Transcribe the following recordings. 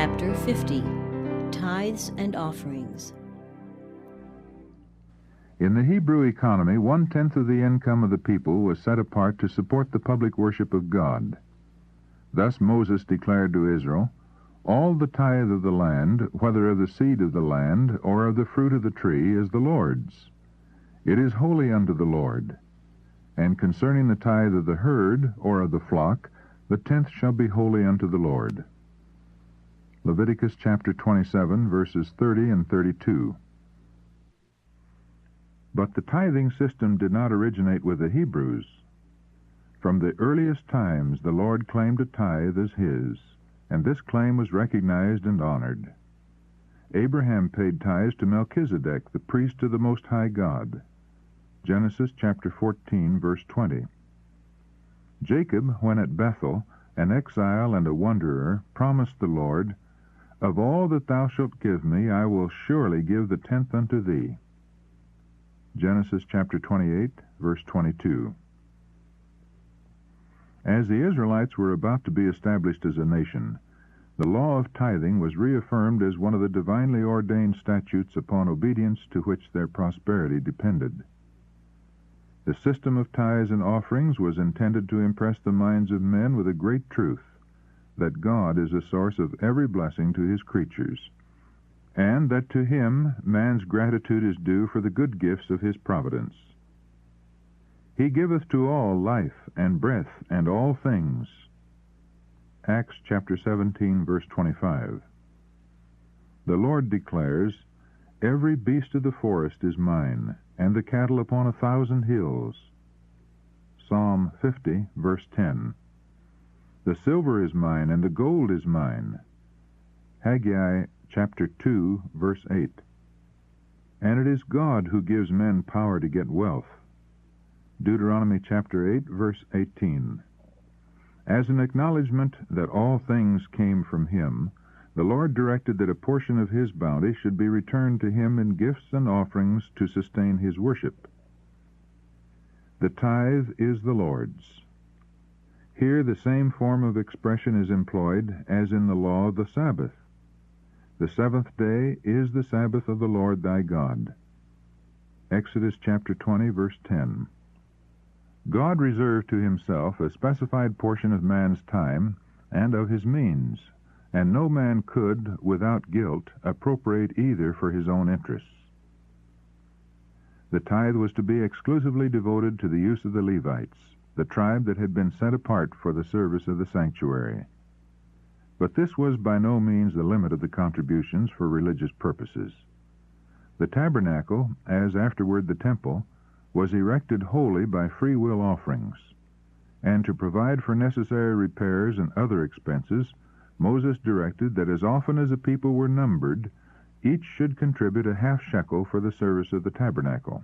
Chapter 50, Tithes and Offerings. In the Hebrew economy, 1/10 of the income of the people was set apart to support the public worship of God. Thus Moses declared to Israel, "All the tithe of the land, whether of the seed of the land or of the fruit of the tree, is the Lord's. It is holy unto the Lord. And concerning the tithe of the herd or of the flock, the 10th shall be holy unto the Lord." Leviticus chapter 27, verses 30 and 32. But the tithing system did not originate with the Hebrews. From the earliest times, the Lord claimed a tithe as his, and this claim was recognized and honored. Abraham paid tithes to Melchizedek, the priest of the Most High God. Genesis chapter 14, verse 20. Jacob, when at Bethel, an exile and a wanderer, promised the Lord, "Of all that thou shalt give me, I will surely give the 10th unto thee." Genesis chapter 28, verse 22. As the Israelites were about to be established as a nation, the law of tithing was reaffirmed as one of the divinely ordained statutes upon obedience to which their prosperity depended. The system of tithes and offerings was intended to impress the minds of men with a great truth, that God is the source of every blessing to his creatures, and that to him man's gratitude is due for the good gifts of his providence. "He giveth to all life and breath and all things." Acts chapter 17, verse 25. The Lord declares, "Every beast of the forest is mine, and the cattle upon 1,000 hills." Psalm 50, verse 10. "The silver is mine, and the gold is mine." Haggai chapter 2, verse 8. "And it is God who gives men power to get wealth." Deuteronomy chapter 8, verse 18. As an acknowledgment that all things came from him, the Lord directed that a portion of his bounty should be returned to him in gifts and offerings to sustain his worship. The tithe is the Lord's. Here the same form of expression is employed as in the law of the Sabbath. "The seventh day is the Sabbath of the Lord thy God." Exodus chapter 20, verse 10. God reserved to himself a specified portion of man's time and of his means, and no man could, without guilt, appropriate either for his own interests. The tithe was to be exclusively devoted to the use of the Levites, the tribe that had been set apart for the service of the sanctuary. But this was by no means the limit of the contributions for religious purposes. The tabernacle, as afterward the temple, was erected wholly by free will offerings, and to provide for necessary repairs and other expenses, Moses directed that as often as the people were numbered, each should contribute a half shekel for the service of the tabernacle.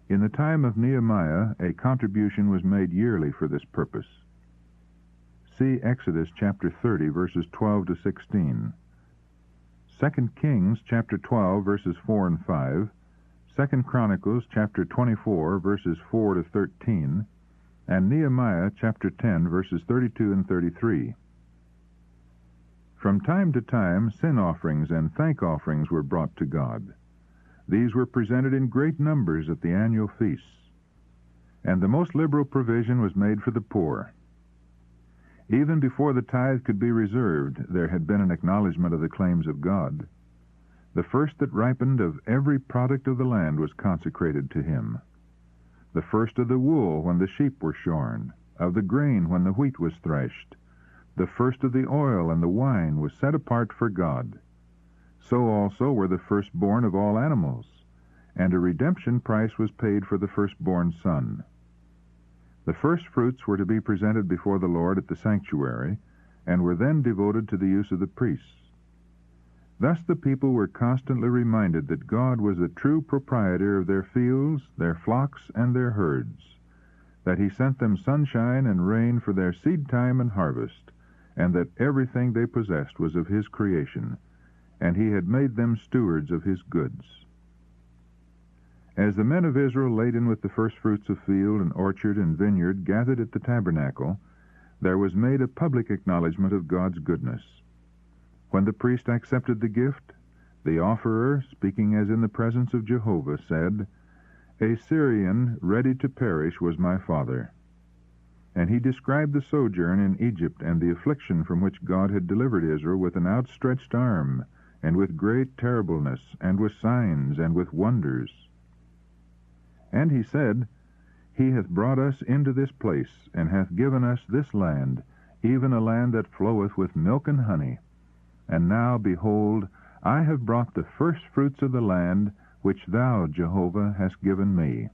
In the time of Nehemiah, a contribution was made yearly for this purpose. See Exodus chapter 30, verses 12 to 16. 2 Kings chapter 12, verses 4 and 5, 2 Chronicles chapter 24, verses 4 to 13, and Nehemiah chapter 10, verses 32 and 33. From time to time, sin offerings and thank offerings were brought to God. These were presented in great numbers at the annual feasts, and the most liberal provision was made for the poor. Even before the tithe could be reserved, there had been an acknowledgment of the claims of God. The first that ripened of every product of the land was consecrated to him. The first of the wool when the sheep were shorn, of the grain when the wheat was threshed. The first of the oil and the wine was set apart for God. So also were the firstborn of all animals, and a redemption price was paid for the firstborn son. The firstfruits were to be presented before the Lord at the sanctuary, and were then devoted to the use of the priests. Thus the people were constantly reminded that God was the true proprietor of their fields, their flocks, and their herds, that he sent them sunshine and rain for their seed time and harvest, and that everything they possessed was of his creation, and he had made them stewards of his goods. As the men of Israel, laden with the firstfruits of field and orchard and vineyard, gathered at the tabernacle, there was made a public acknowledgment of God's goodness. When the priest accepted the gift, the offerer, speaking as in the presence of Jehovah, said, "A Syrian ready to perish was my father." And he described the sojourn in Egypt and the affliction from which God had delivered Israel with an outstretched arm, and with great terribleness, and with signs, and with wonders. And he said, "He hath brought us into this place, and hath given us this land, even a land that floweth with milk and honey. And now, behold, I have brought the firstfruits of the land, which thou, Jehovah, hast given me."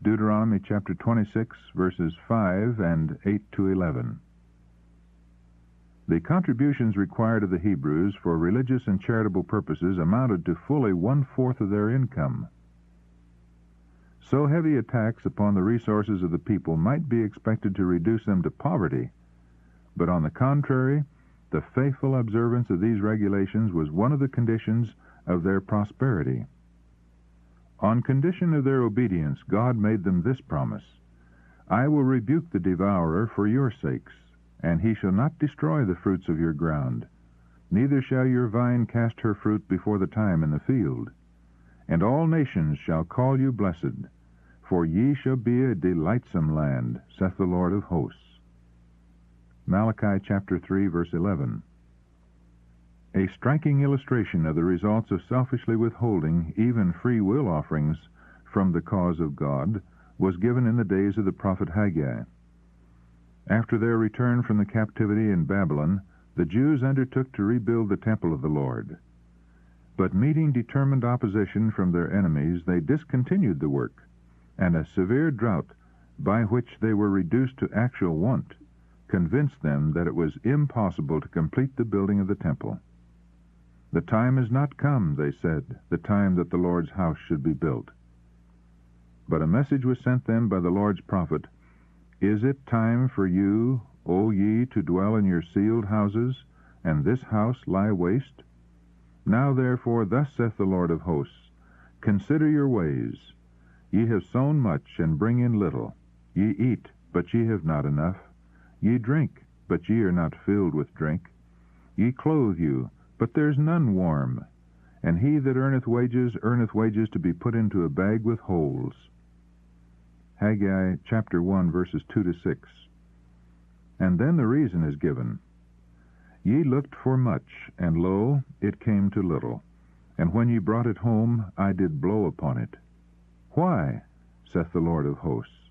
Deuteronomy chapter 26, verses 5 and 8 to 11. The contributions required of the Hebrews for religious and charitable purposes amounted to fully 1/4 of their income. So heavy a tax upon the resources of the people might be expected to reduce them to poverty, but on the contrary, the faithful observance of these regulations was one of the conditions of their prosperity. On condition of their obedience, God made them this promise: "I will rebuke the devourer for your sakes, and he shall not destroy the fruits of your ground, neither shall your vine cast her fruit before the time in the field. And all nations shall call you blessed, for ye shall be a delightsome land, saith the Lord of hosts." Malachi chapter 3, verse 11. A striking illustration of the results of selfishly withholding even free will offerings from the cause of God was given in the days of the prophet Haggai. After their return from the captivity in Babylon, the Jews undertook to rebuild the temple of the Lord. But meeting determined opposition from their enemies, they discontinued the work, and a severe drought, by which they were reduced to actual want, convinced them that it was impossible to complete the building of the temple. "The time is not come," they said, "the time that the Lord's house should be built." But a message was sent them by the Lord's prophet: "Is it time for you, O ye, to dwell in your sealed houses, and this house lie waste? Now therefore thus saith the Lord of hosts, Consider your ways. Ye have sown much, and bring in little. Ye eat, but ye have not enough. Ye drink, but ye are not filled with drink. Ye clothe you, but there's none warm. And he that earneth wages to be put into a bag with holes." Haggai chapter 1, verses 2 to 6. And then the reason is given. "Ye looked for much, and lo, it came to little. And when ye brought it home, I did blow upon it. Why, saith the Lord of hosts?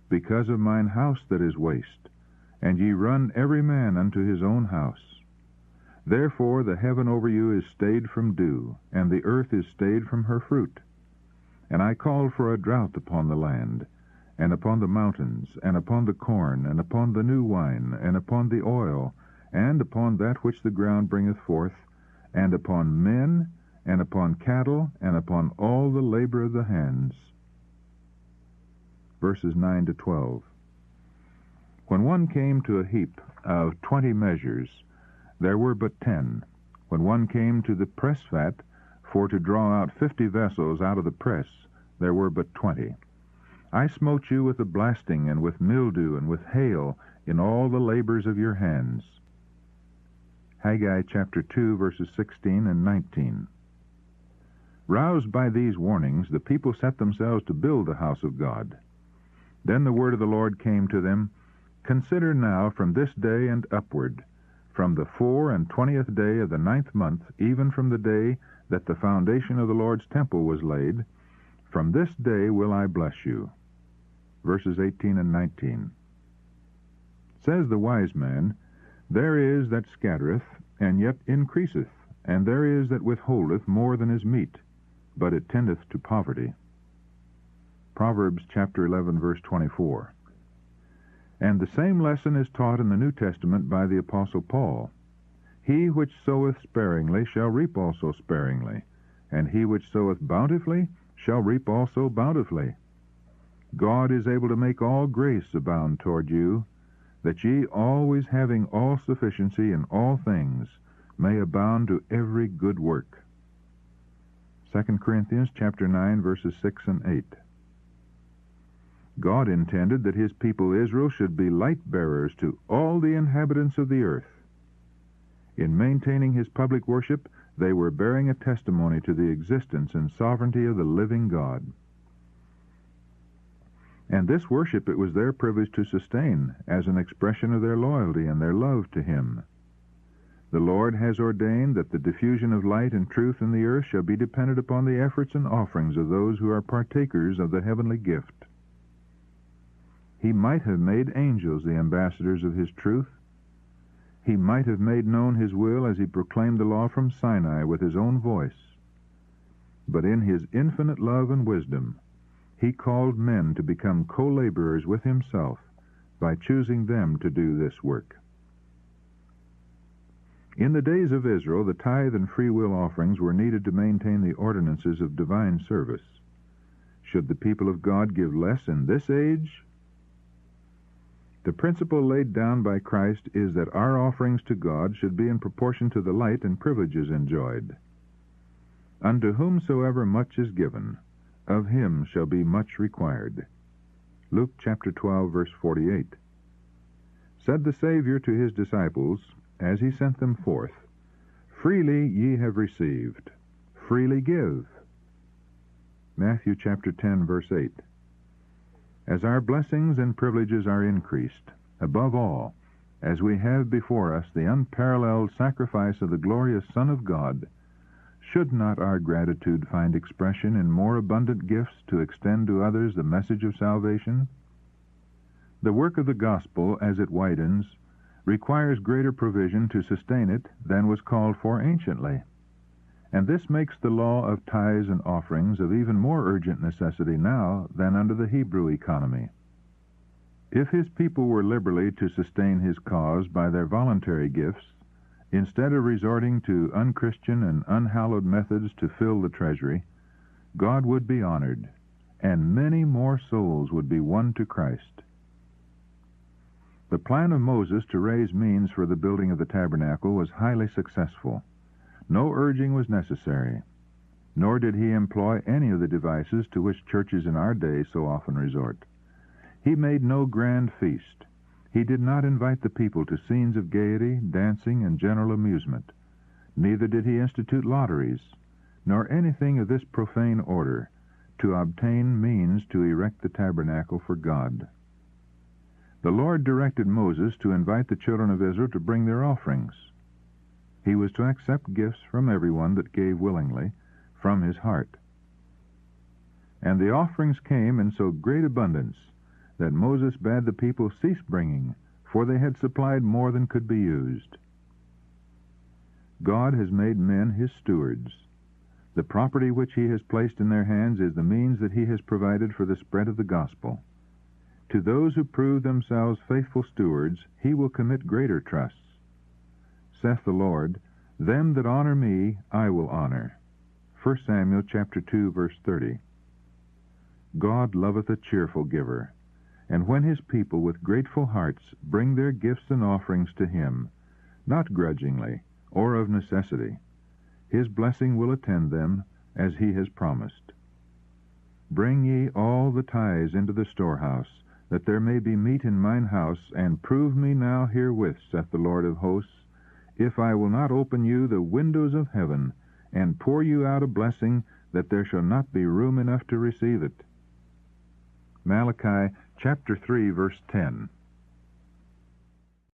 Because of mine house that is waste, and ye run every man unto his own house. Therefore the heaven over you is stayed from dew, and the earth is stayed from her fruit. And I called for a drought upon the land, and upon the mountains, and upon the corn, and upon the new wine, and upon the oil, and upon that which the ground bringeth forth, and upon men, and upon cattle, and upon all the labor of the hands." Verses 9 to 12. When one came to a heap of 20 measures, there were but 10. When one came to the press vat, for to draw out 50 vessels out of the press, there were but 20. I smote you with the blasting, and with mildew, and with hail, in all the labors of your hands. Haggai chapter 2, verses 16 and 19. Roused by these warnings, the people set themselves to build the house of God. Then the word of the Lord came to them: "Consider now from this day and upward, from the 24th day of the 9th month, even from the day that the foundation of the Lord's temple was laid, from this day will I bless you." Verses 18 and 19. Says the wise man, "There is that scattereth, and yet increaseth, and there is that withholdeth more than is meet, but it tendeth to poverty." Proverbs chapter 11, verse 24. And the same lesson is taught in the New Testament by the Apostle Paul. "He which soweth sparingly shall reap also sparingly, and he which soweth bountifully shall reap also bountifully. God is able to make all grace abound toward you, that ye always having all sufficiency in all things may abound to every good work." 2 Corinthians chapter 9, verses 6 and 8. God intended that his people Israel should be light-bearers to all the inhabitants of the earth. In maintaining his public worship, they were bearing a testimony to the existence and sovereignty of the living God. And this worship it was their privilege to sustain as an expression of their loyalty and their love to him. The Lord has ordained that the diffusion of light and truth in the earth shall be dependent upon the efforts and offerings of those who are partakers of the heavenly gift. He might have made angels the ambassadors of his truth. He might have made known his will as he proclaimed the law from Sinai with his own voice. But in his infinite love and wisdom, he called men to become co-laborers with himself by choosing them to do this work. In the days of Israel, the tithe and free will offerings were needed to maintain the ordinances of divine service. Should the people of God give less in this age? The principle laid down by Christ is that our offerings to God should be in proportion to the light and privileges enjoyed. Unto whomsoever much is given, of him shall be much required. Luke chapter 12, verse 48. Said the Savior to his disciples, as he sent them forth, Freely ye have received, freely give. Matthew chapter 10, verse 8. As our blessings and privileges are increased, above all, as we have before us the unparalleled sacrifice of the glorious Son of God, should not our gratitude find expression in more abundant gifts to extend to others the message of salvation? The work of the gospel, as it widens, requires greater provision to sustain it than was called for anciently. And this makes the law of tithes and offerings of even more urgent necessity now than under the Hebrew economy. If his people were liberally to sustain his cause by their voluntary gifts, instead of resorting to unchristian and unhallowed methods to fill the treasury, God would be honored, and many more souls would be won to Christ. The plan of Moses to raise means for the building of the tabernacle was highly successful. No urging was necessary, nor did he employ any of the devices to which churches in our day so often resort. He made no grand feast. He did not invite the people to scenes of gaiety, dancing, and general amusement. Neither did he institute lotteries, nor anything of this profane order, to obtain means to erect the tabernacle for God. The Lord directed Moses to invite the children of Israel to bring their offerings. He was to accept gifts from everyone that gave willingly, from his heart. And the offerings came in so great abundance that Moses bade the people cease bringing, for they had supplied more than could be used. God has made men his stewards. The property which he has placed in their hands is the means that he has provided for the spread of the gospel. To those who prove themselves faithful stewards, he will commit greater trusts. Saith the Lord, Them that honor me I will honor. 1 Samuel chapter 2, verse 30. God loveth a cheerful giver, and when his people with grateful hearts bring their gifts and offerings to him, not grudgingly or of necessity, his blessing will attend them as he has promised. Bring ye all the tithes into the storehouse, that there may be meat in mine house, and prove me now herewith, saith the Lord of hosts, if I will not open you the windows of heaven, and pour you out a blessing, that there shall not be room enough to receive it. Malachi chapter 3, verse 10.